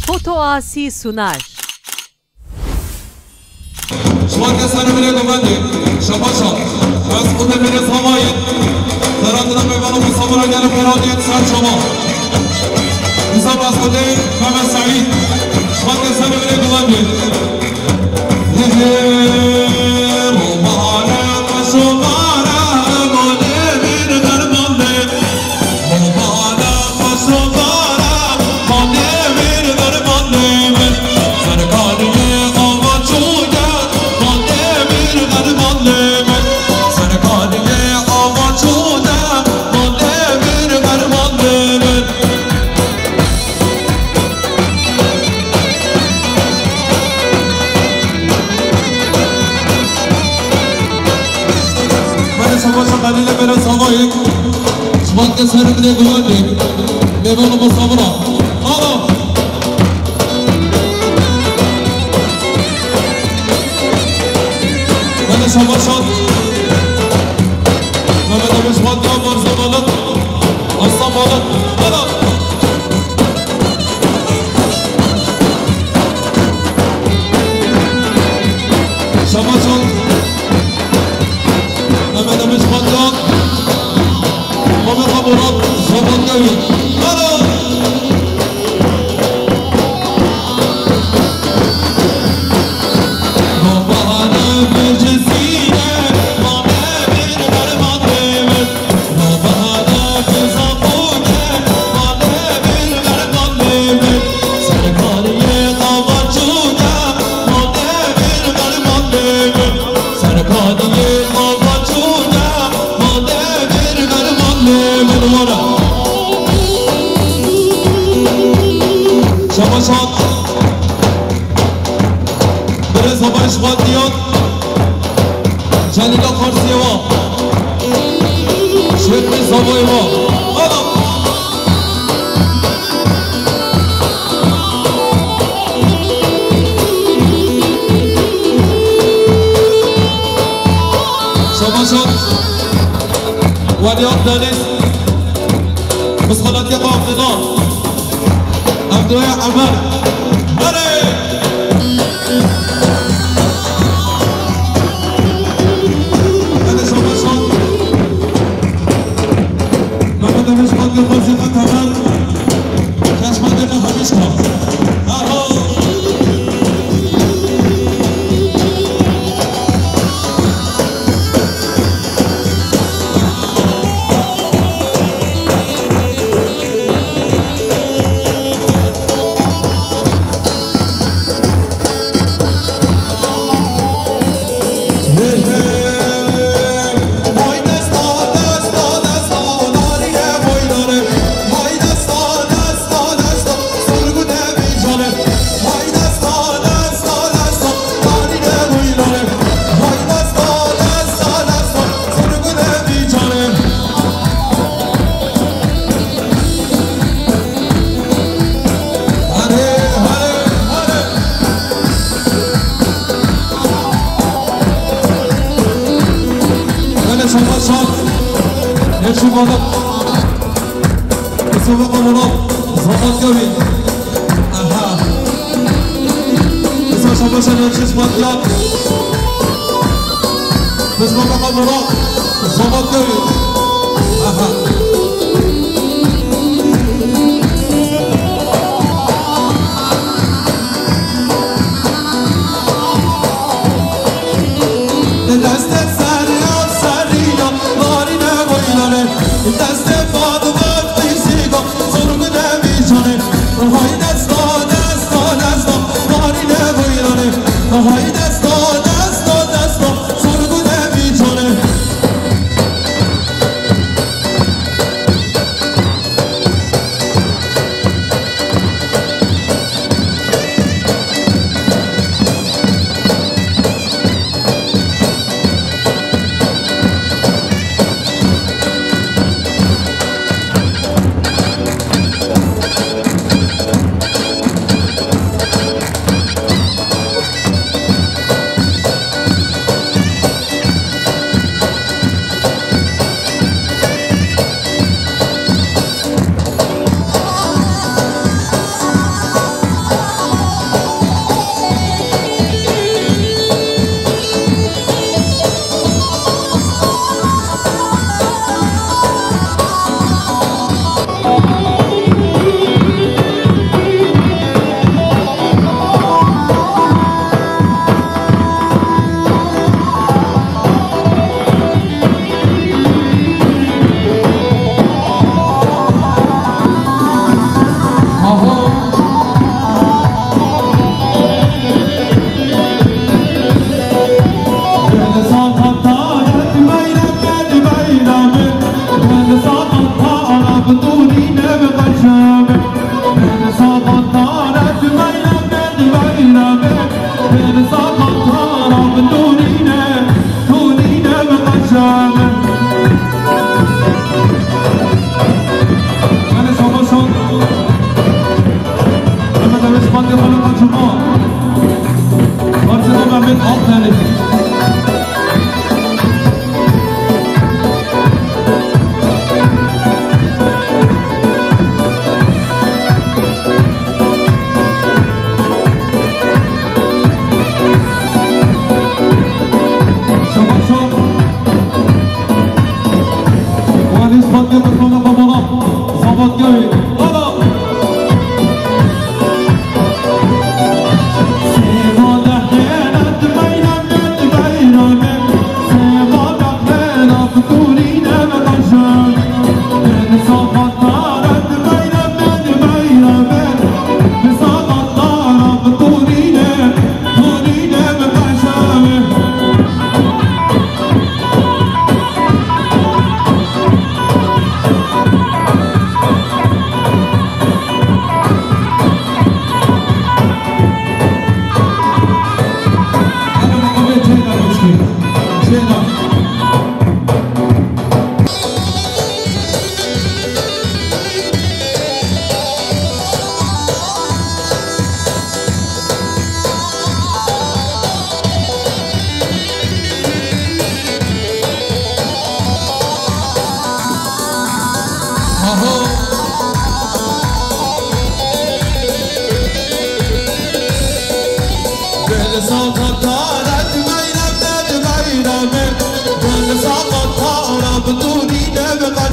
Foto Asi sunar. شما کسانی میره گوندی شباشا از خود میره سامایی دراتنا میبانو مصابر اگر فرادی سر شما حساب از خوده محمد سعید شما کسانی میره گوندی روبانه قشوبانه مانه میر درمانده روبانه قشوبانه مانه میر درمانده سرکاری قلیل برای سوایی شما که سر بده گوندی میبانو مصابرا آقا من شما شد من بدمش خواهد یا برزا بالد اصلا بالد آقا شما شد محمد مشخدان محمد خبرات زبان قوی آلا نوبهانه بجزینه مانه بین برمانده نوبهانه بزبونه مانه بین برمانده سرکاری قواجونه مانه بین برمانده سرکاری شباشات برای زبانش خواهد دیاد جلیلا خارسی ما شکر زبای ما شباشات ولیات دانست مسخلات یقا افتدار عبدالله عمر بره بله شما شد محمد مشخد خورزی قطعمر کشمت نهمیش کن بالا مسابقه مراد زمان گوی آها بسم شما شما چیز مطلب مسابقه مراد زمان گوی آها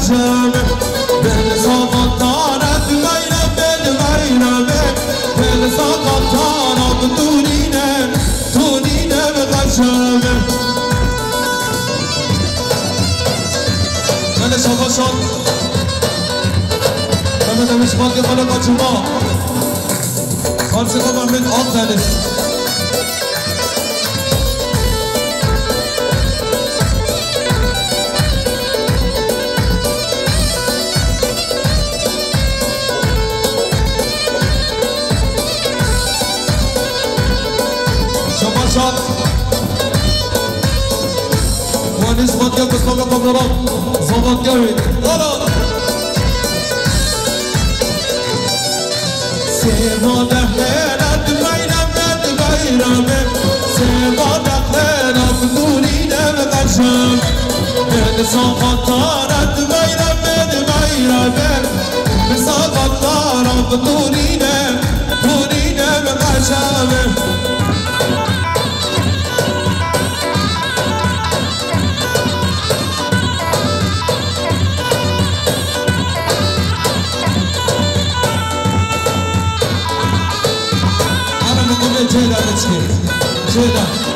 قشم دل ساقطانت غیرم دل غیرم دل ساقطانم تونینم قشم من شباشان من دمشقان که خاله قاچما خالصی که من بید آب دنه شباشان وانیس بادگه بسلام قبران زبادگه وید سیما دخلت غیرم سیما دخلت دونینم قشم دل ساقطانت غیرم ساقطانم دونینم قشم Ceyda Meçki, Ceyda.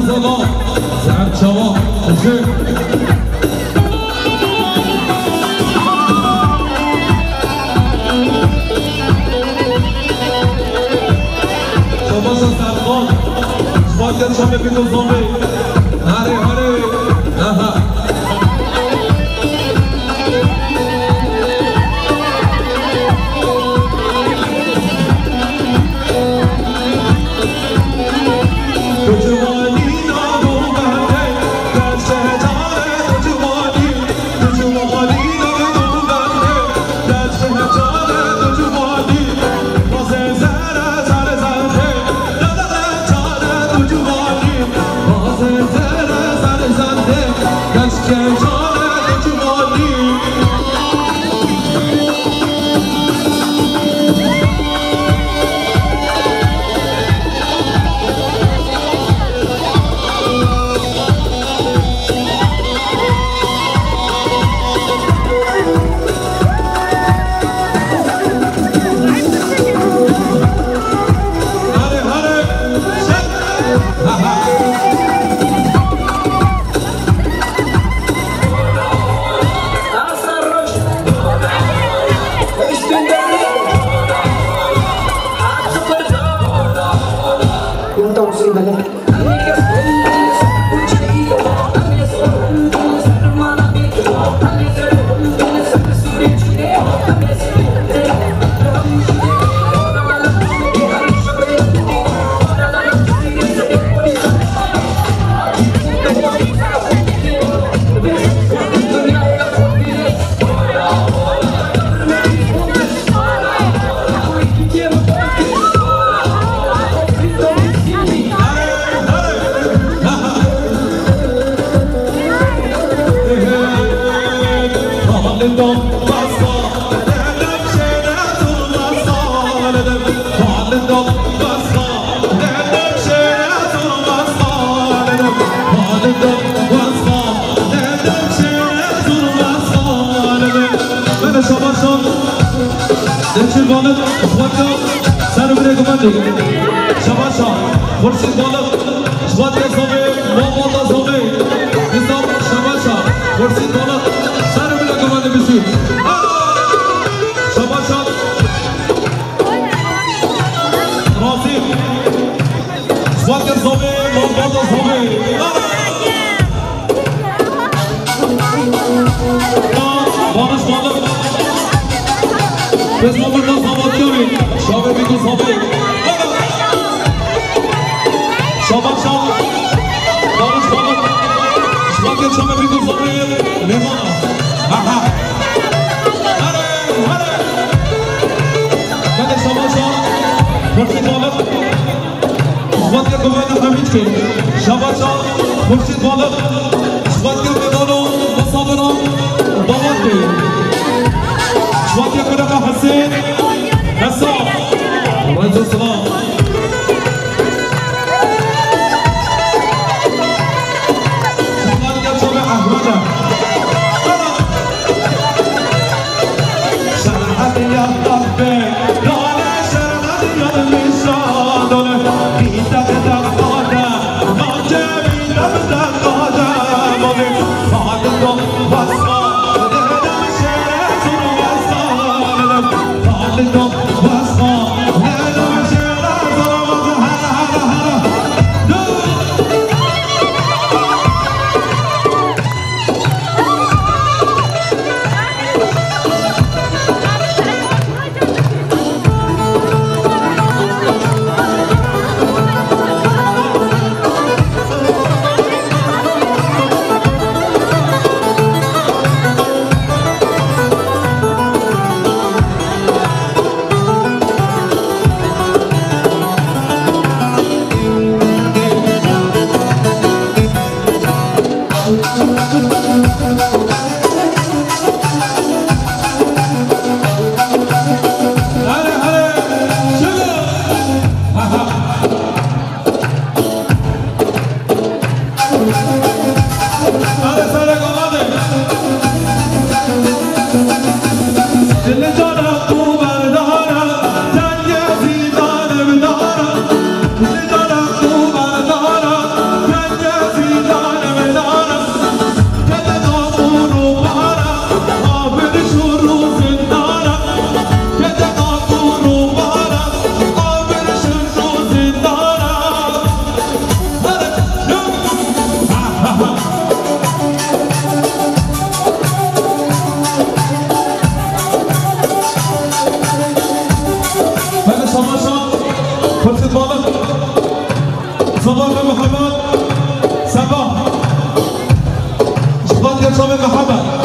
زبا زرد شما خوشی شما سرخان شما کرد شما بیتو زمه هره هره آها شام محمد صباح شباب شام محمد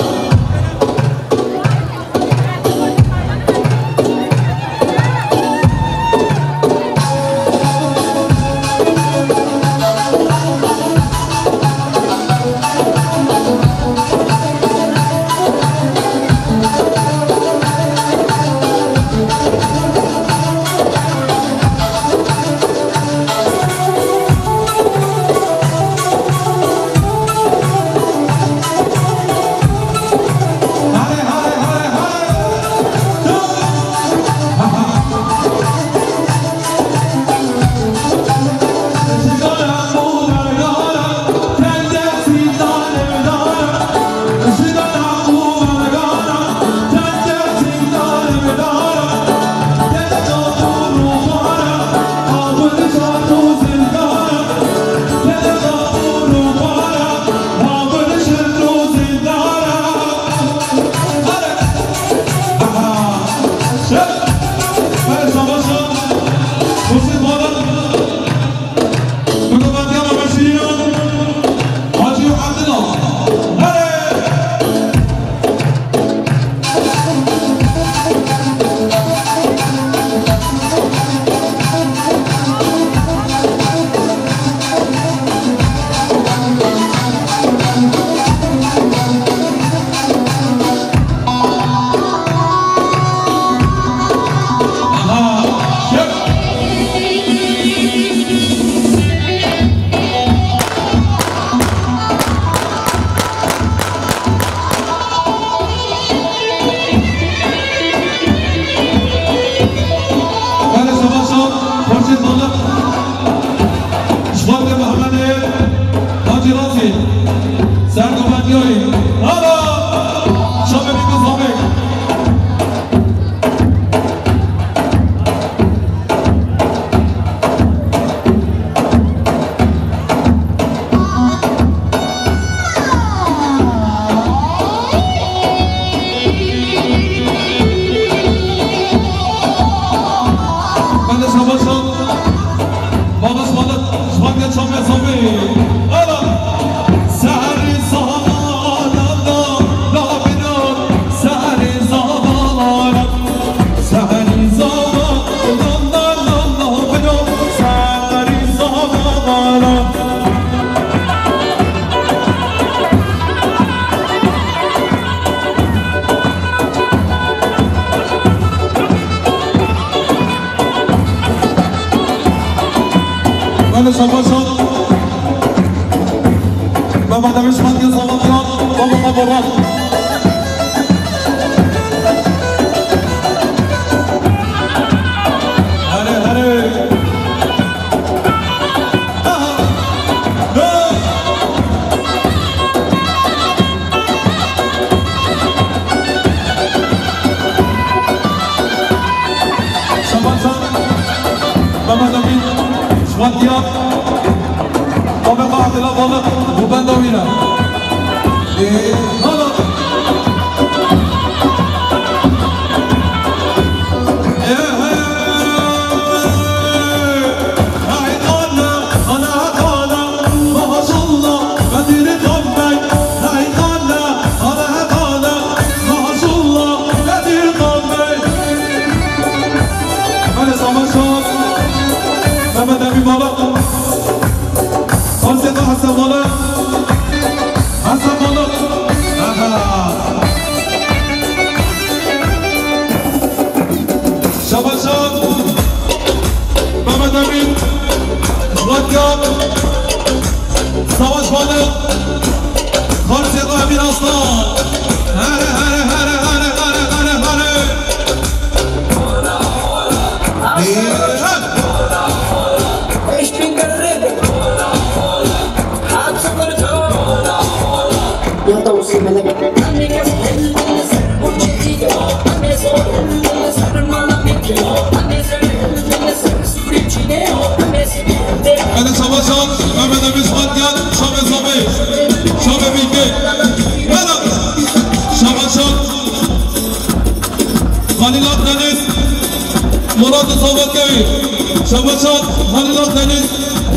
شباشان خلیلان دنیز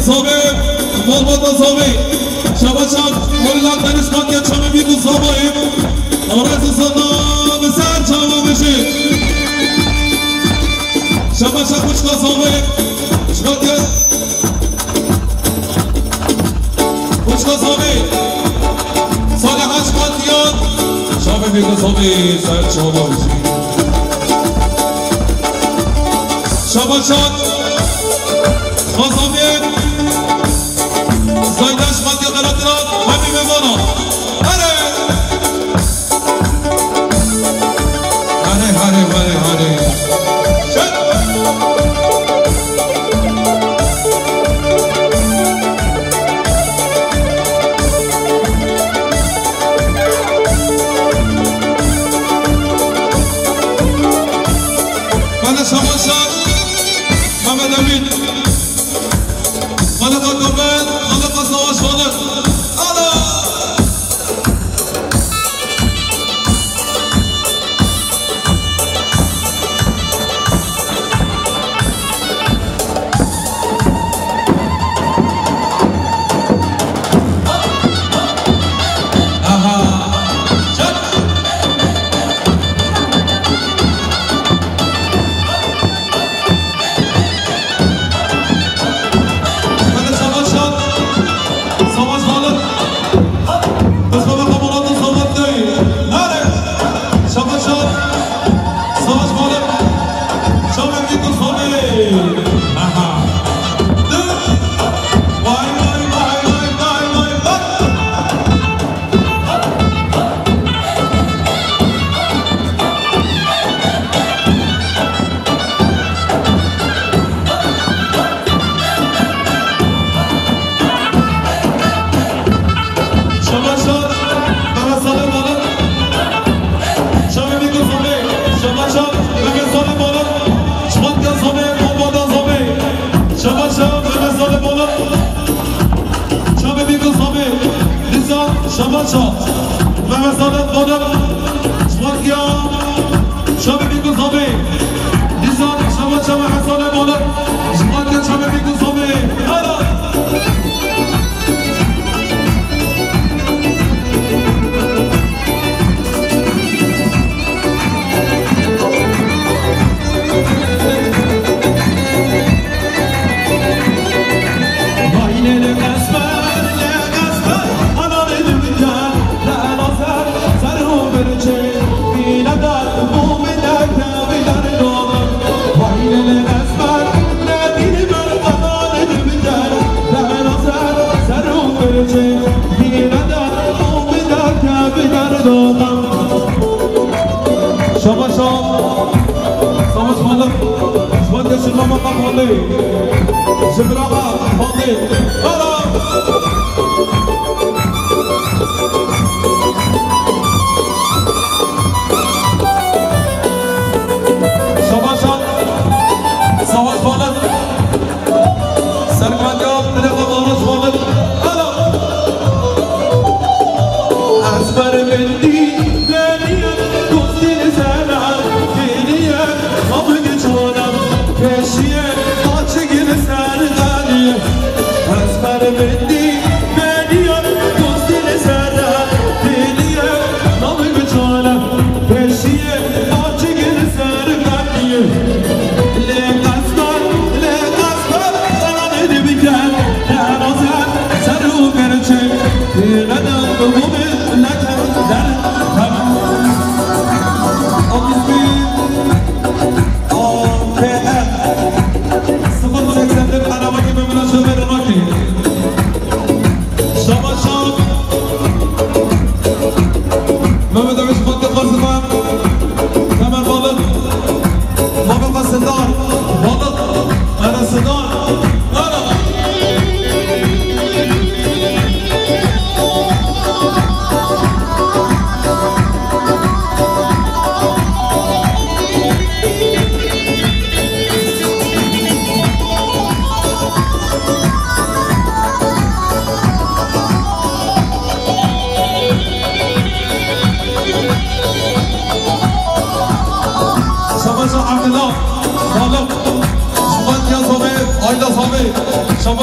صابه مالبادا صابه شباشان خلیلان دنیز مانگه چمه بیگو صابه آرز صدا بسر چمه بشه شباشان خوشکا صابه شمانگه خوشکا صابه سال 8 مانتیان شمه بیگو صابه سر چمه بشه شباشان خواستامین زایدش ماندی قراتران همی بمانا هره هره هره هره هره شد من شباشان محمد امین ملک آقابن ملک آساواش ملک آلا شباشان ممسالت بانم شمانگیا شبه بیگو زامه دیزان شباشان ممسالت بانم شمانگیا شبه بیگو زامه هلا شما قبلی شبراقا قبلی آلا شباشان سواش بالد سرکانیاب تلقا مانوش بالد آلا از بر بندی بنیم دوستی زنم بینیم خواهی چونم کشیه آچگی سر غنیه از بر بندی بنیم دوستی زنم بینیم خواهی چونم کشیه آچگی سر غنیه لقصبر زنانه بگن نرازن سر و برچه دیردن بگومه لکن در هم آقیزبی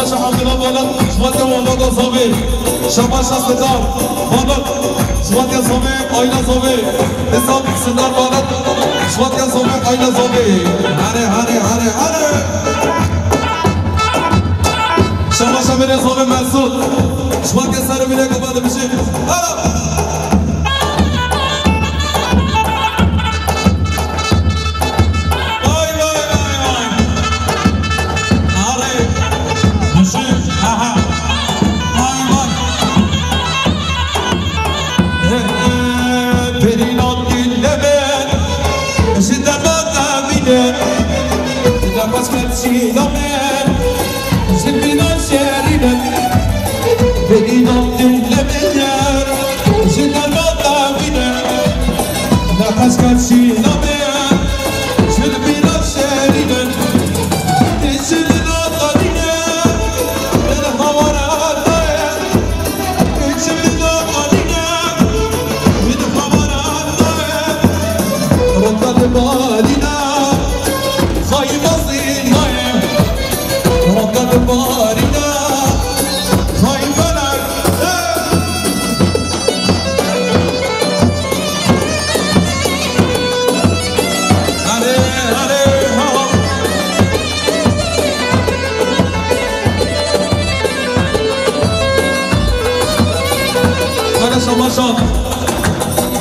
شباش حمدنا بالد شبات محمد صابی شباش استدار بالد شبات صابی آینا صابی حساب سندار بالد شبات صابی آینا صابی هره شباش میره صابی مسعود شبات سر میره گفته میشه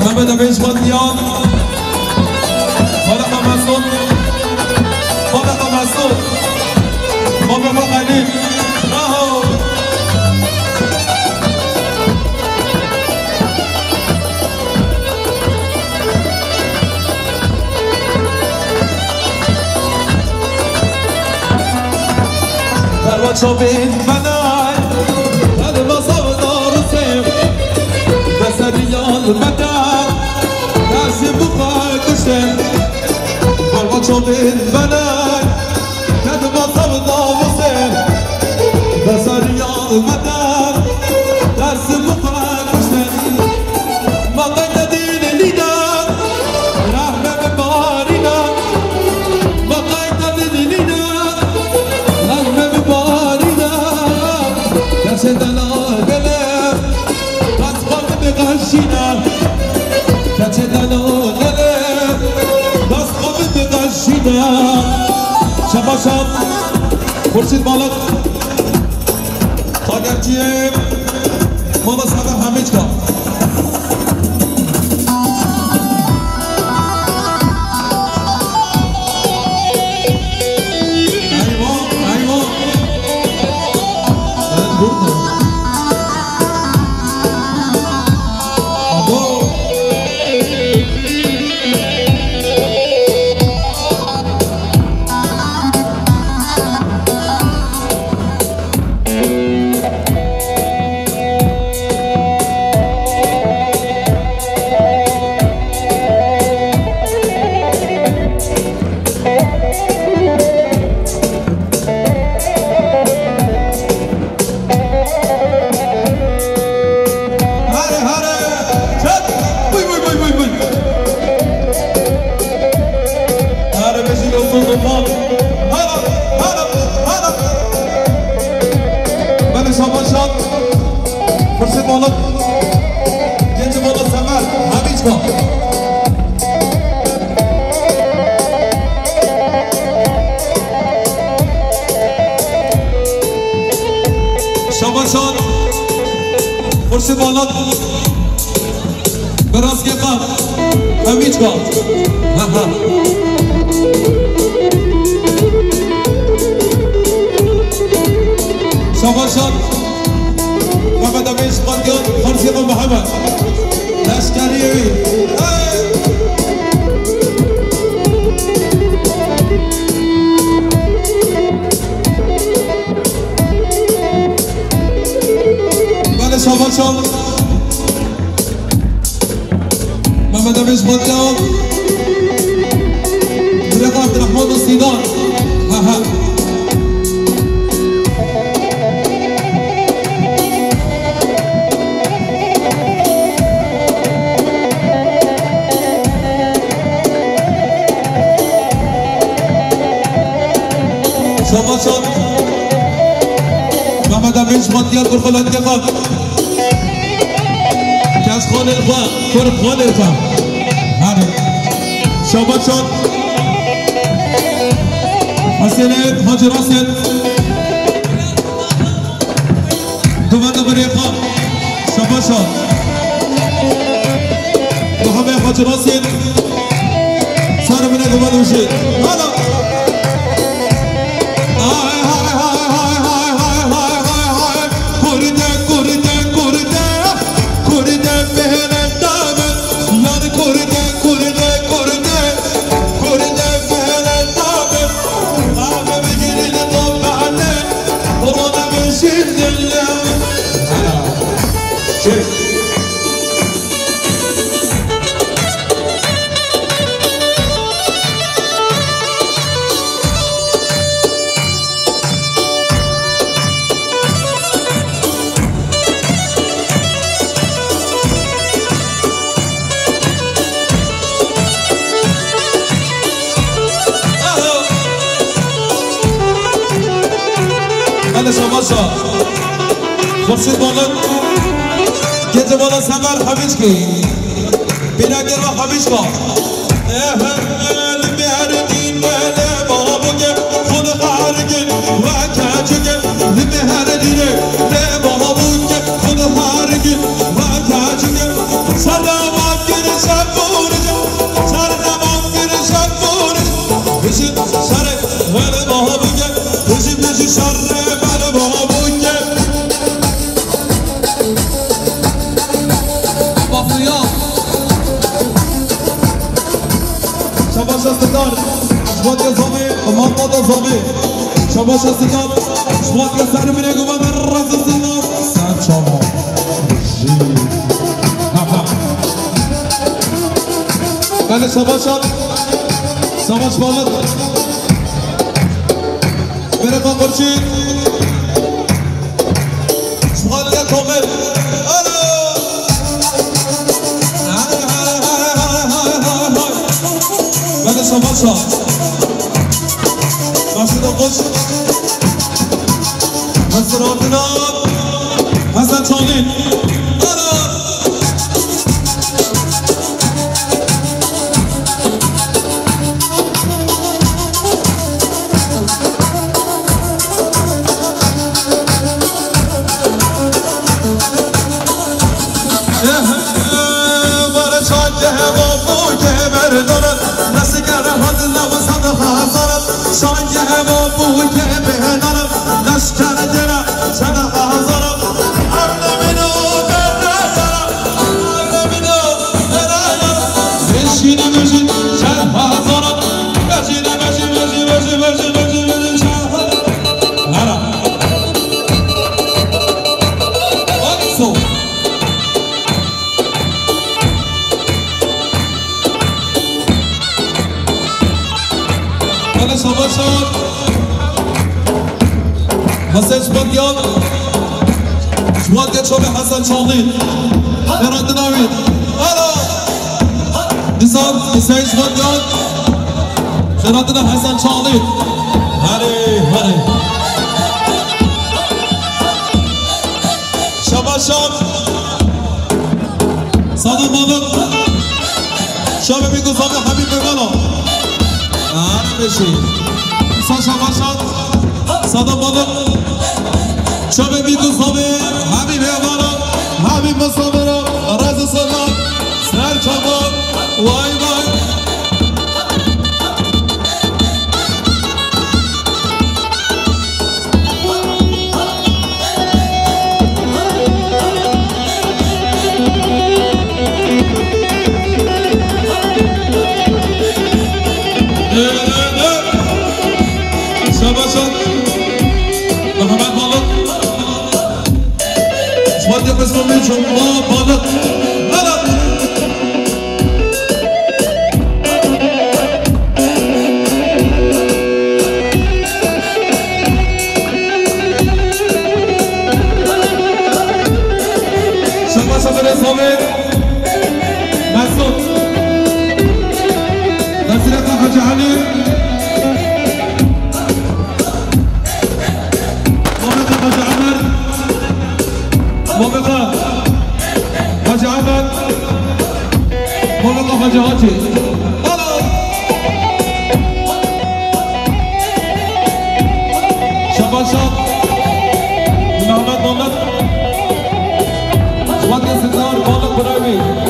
محمد عبیش بادیان خالق مسعود محمد علی درواچا بین منای هر مصاب دارسیم بسریال مدار درسی بخواه کشم درواچا بین منای هر مصاب دارسیم بسریال مدار درسی بخواه کشم مقید دین لیدان رحمه ببارینا مقید دین لیدان رحمه ببارینا درس دلالم بسخواه بغشینا درس دلالم بسخواه بغشینا شباشان خورشید بالد خاگرچیه ما بس همه همیچ کن شباشان خورشید بالات براز که قم همیچ کن شباشان محمد عبیش قندیان خورشید محمد لشکری شباشان محمد عبیش قندیان برق عبدالرحمن و سیدان شباشان مش مطيال كل خلات كفاف كاس خان الفا كل خان الفا هذا شباب شاد حسين حاج راسل دوما بريقة شباب شاد محمد حاج راسل صار من دوما وشيء هذا شماشا خورشید بالن گیت بالا سمر حبیش کی بیناگر و حبیش کا اهل مهردین مهل بابوگه خود خارگه و کچگه مهردینه ره بابوگه خود خارگه و کچگه سلام گیر شب بورجه سلام گیر شب بورجه بشید سره ول بابوگه بشید شر شباب شباب زمي وما قضى زمي شباب شباب شباب سعر من يقوم الرز الزنار سعد شباب قال شباب شباب شباب برقا قرشي شباب يا كومل شباب راشد قش مسراتنا حسن چاغین حسن شبادیان شبادیان شبه حسن چاغین برند نوید نسان نسای شبادیان برند حسن چاغین هره هره شبه شب صادق مالک شبه میگو زاقه حبیب بگالا هره بشی نسان شبه شب صادق مالک شبه میگو زاقه حبیب بگالا حبیب مصابرا راز سلام سر چمار وای وای محمد مالک شبادی قسمی شما بالک شما شبر اسلامی مسعود نصیرت حاج علی محمد حاج عمر موافقة حاج عمد موافقة حاج هاتي شبان شاب محمد مولد شبان يسدار مولد برايمي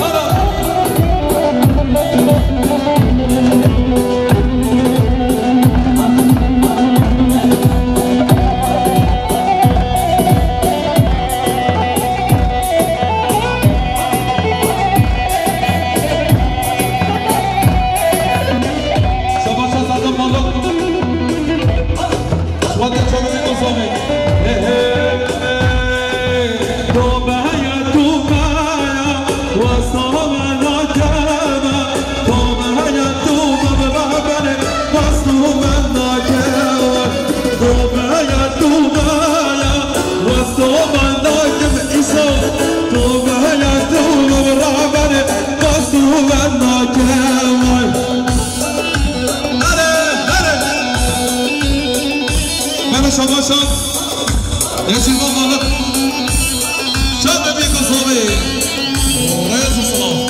شباشان يجي المغلق شاب بيك صوبي رئيس الصلاة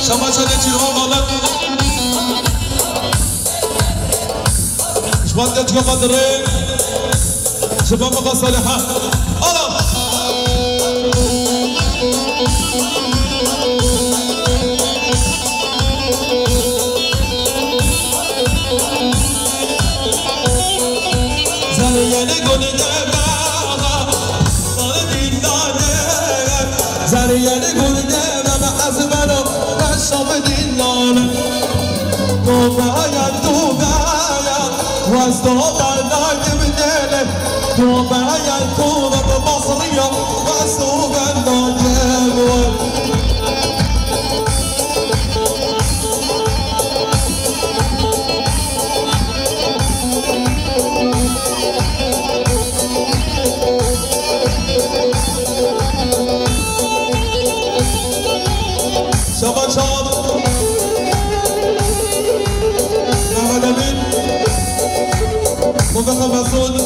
شباشان يجي المغلق شبان يجي قدرين شباب مغا صالحة الله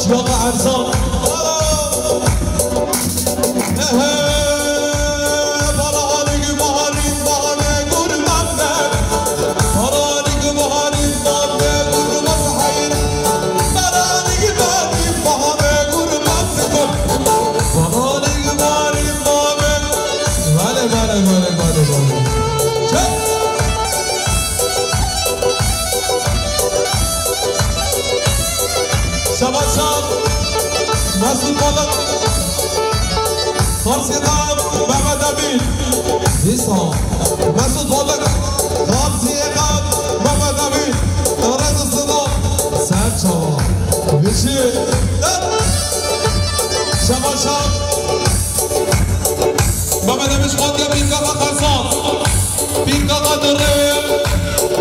يوقع عرسان مسعود مولد فارس قام محمد امین ایسا مسعود مولد فارس قام محمد امین رئیس الصدا سرچاوا بشی شباشان محمد امین خود یا بینگاه خرسان بینگاه دره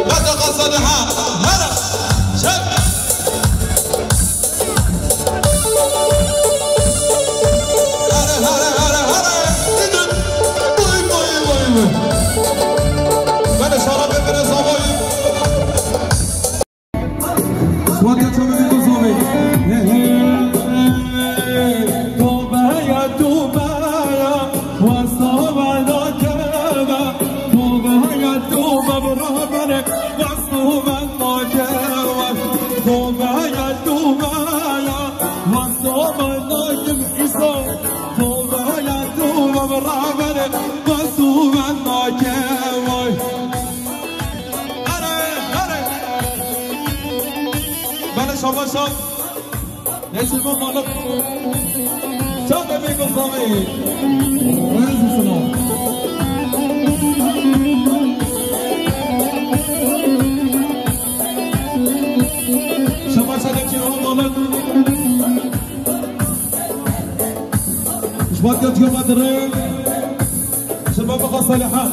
منطقه صالحه هلا شب شباشان نسیم مالک چند بیگو زمی رئیس الصلاة شباشان نسیم مالک شباب يوتيوب مدري شباب مغا صالحة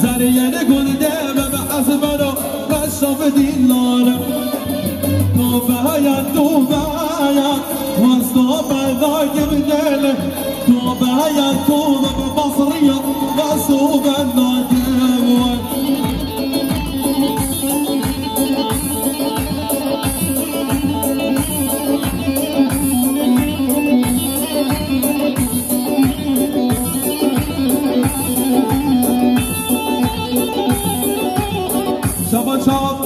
زريان قول دائما بحسبنا شوف دينانا توبايا توبايا واستوبا ذاك بدله توبايا توبا ببصرية واستوبا ذاك شباب شباب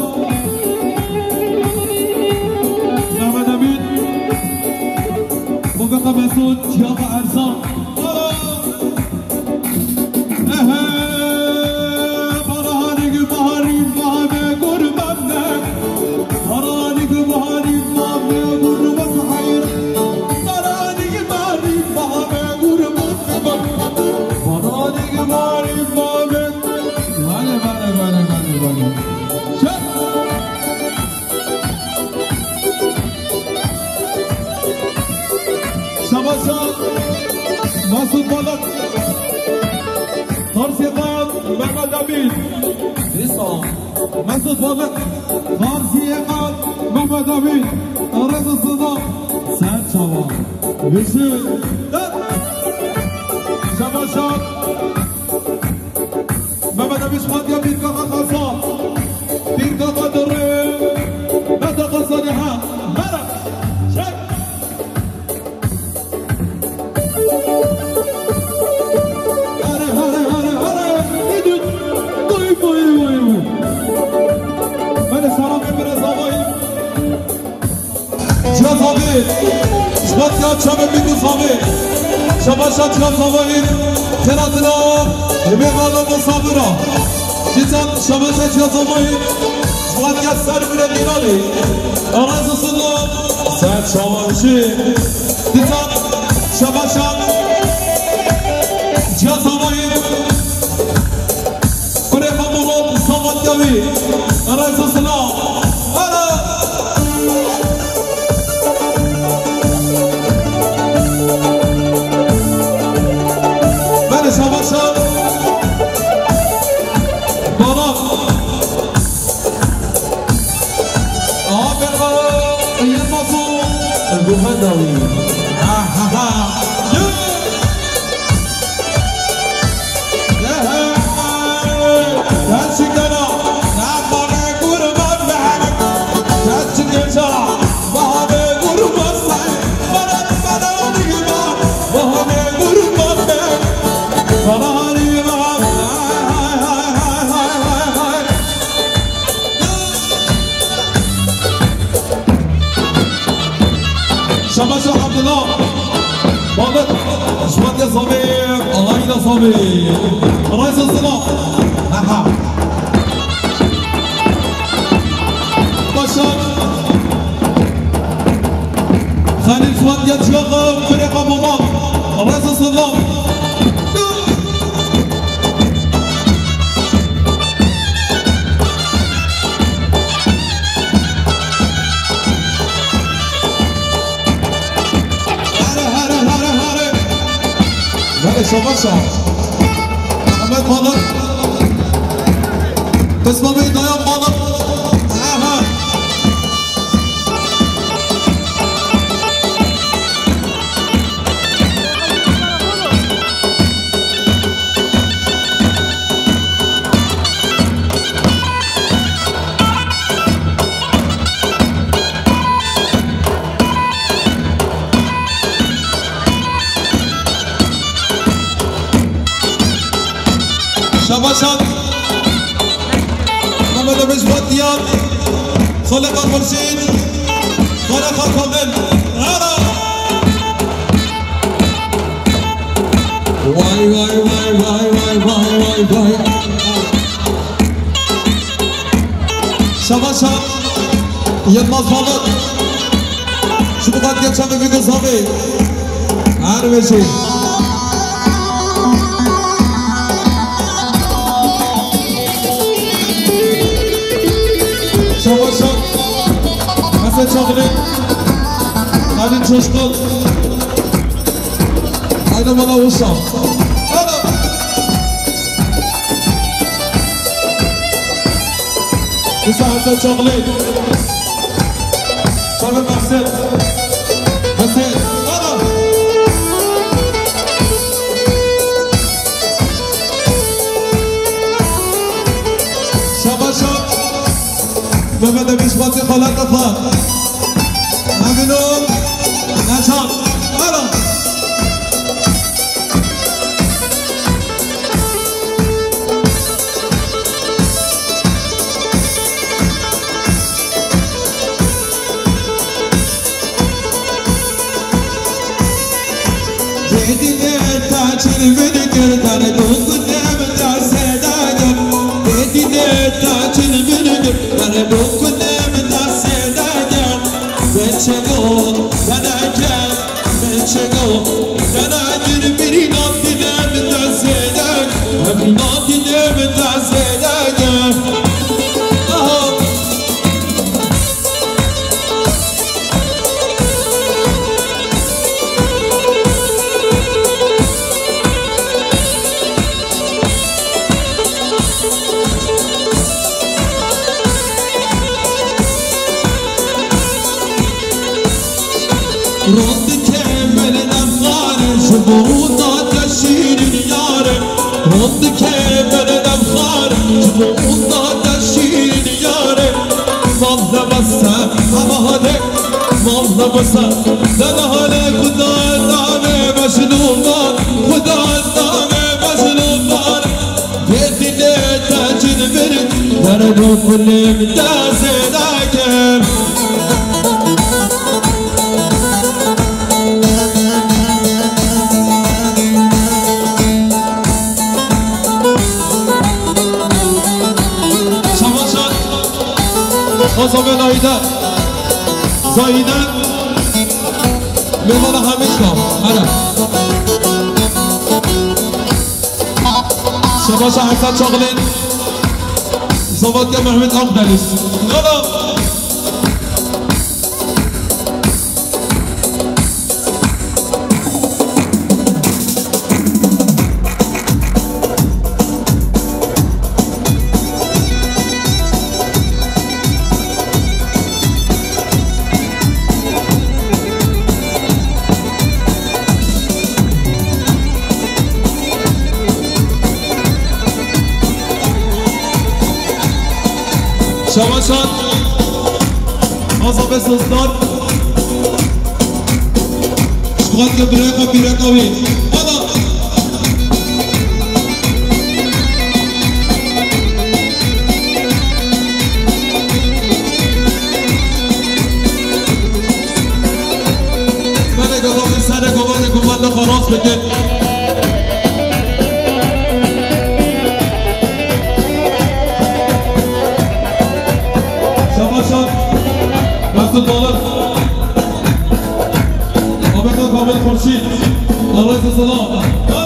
محمد أمين موقع مسعود شياطة عرسان برهانك بهاري فهمي قربنا برهانك بهاري فهمي قربنا حير برهانك بهاري فهمي قربنا برهانك بهاري فهمي بله شباشان مسعود بالد خارسيقات محمد أمين مسعود بالد خارسيقات محمد أمين رضا الصدام سعد شباب بشير شباشان محمد أمين شمادية بيركا خاصة بيركا قدرين نتقى صالحة مرق شك جازابير شبكات شباب بيكو صابير شباشات جازابير كراتنا بمغالو مصابرة جيتان شباشات جازابير شبكات سر من الدينالي أراز الصلاة سعد شوارشي جيتان شباشات جازابير كريخا مراد صمت قوي أراز الصلاة شباشات بارك آبرا يمازو البوهنداوي تشكنا نعمل قربان معك تشكنا وهم قربان صحيح مرد مرد يبان وهم قربان معك فراري معك شباشة عبد الله بابت شبات يا صبيب الله يلا صبيب رئيس الصلاة نحا بشر خليل شبات يا شغل فريق أبو بكر رئيس الصلاة شباشة محمد مالك تسمع بيدايا مالك شباشات محمد أمين شباتيان خلق المرشد خلق الكامل واي واي واي واي واي واي واي واي شباشات يلماز بالد شبكات geçen bir kız abi her bir şey شباشات مثل شغلي هذه تشتغل هذا ملا وصل هذا مساعدة شغلين شغل محسن حسين غلط شباشات ببدأ بيشبطي خلات أطلال همينون نشاط غلط زايدن مهمان همیشگاه هره شباش حسن شغلين زباط محمد أقدلس غلط شباشان عصب سلطان شغلت بريقة بريقوي هذا ملك الله لسانك وبدك وبدك خلاص بكت $100 آباد کامل خورشید آرایت صدا